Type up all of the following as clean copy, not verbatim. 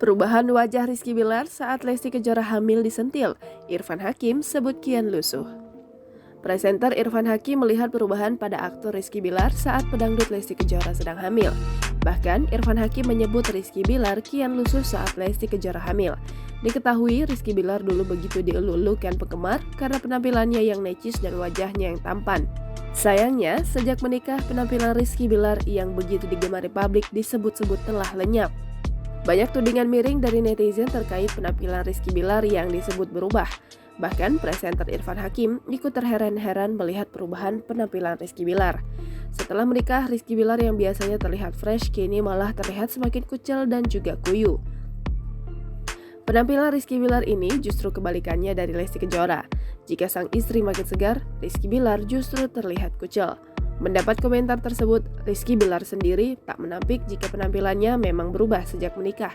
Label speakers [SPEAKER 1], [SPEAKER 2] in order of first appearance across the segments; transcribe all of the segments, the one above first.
[SPEAKER 1] Perubahan wajah Rizky Bilar saat Lesti Kejora hamil disentil, Irfan Hakim sebut kian lusuh. Presenter Irfan Hakim melihat perubahan pada aktor Rizky Bilar saat pedangdut Lesti Kejora sedang hamil. Bahkan, Irfan Hakim menyebut Rizky Bilar kian lusuh saat Lesti Kejora hamil. Diketahui Rizky Bilar dulu begitu dielu-elukan penggemar karena penampilannya yang necis dan wajahnya yang tampan. Sayangnya, sejak menikah penampilan Rizky Bilar yang begitu digemari publik disebut-sebut telah lenyap. Banyak tudingan miring dari netizen terkait penampilan Rizky Bilar yang disebut berubah. Bahkan presenter Irfan Hakim ikut terheran-heran melihat perubahan penampilan Rizky Bilar. Setelah menikah, Rizky Bilar yang biasanya terlihat fresh kini malah terlihat semakin kucel dan juga kuyu. Penampilan Rizky Bilar ini justru kebalikannya dari Lesti Kejora. Jika sang istri makin segar, Rizky Bilar justru terlihat kucel. Mendapat komentar tersebut, Rizky Bilar sendiri tak menampik jika penampilannya memang berubah sejak menikah.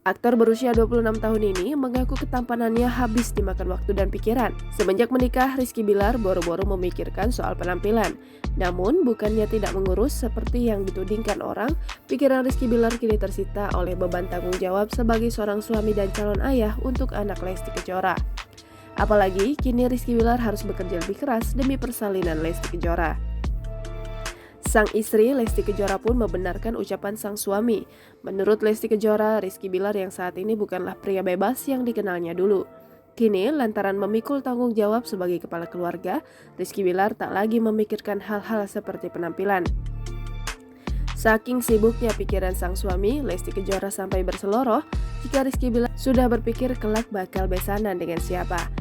[SPEAKER 1] Aktor berusia 26 tahun ini mengaku ketampanannya habis dimakan waktu dan pikiran. Semenjak menikah, Rizky Bilar boro-boro memikirkan soal penampilan. Namun, bukannya tidak mengurus seperti yang ditudingkan orang, pikiran Rizky Bilar kini tersita oleh beban tanggung jawab sebagai seorang suami dan calon ayah untuk anak Lesti Kejora. Apalagi, kini Rizky Bilar harus bekerja lebih keras demi persalinan Lesti Kejora. Sang istri Lesti Kejora pun membenarkan ucapan sang suami. Menurut Lesti Kejora, Rizky Bilar yang saat ini bukanlah pria bebas yang dikenalnya dulu. Kini, lantaran memikul tanggung jawab sebagai kepala keluarga, Rizky Bilar tak lagi memikirkan hal-hal seperti penampilan. Saking sibuknya pikiran sang suami, Lesti Kejora sampai berseloroh jika Rizky Bilar sudah berpikir kelak bakal besanan dengan siapa.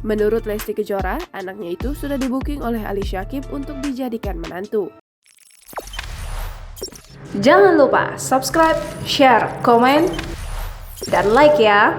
[SPEAKER 1] Menurut Lesti Kejora, anaknya itu sudah di-booking oleh Ali Syakib untuk dijadikan menantu.
[SPEAKER 2] Jangan lupa subscribe, share, komen, dan like ya!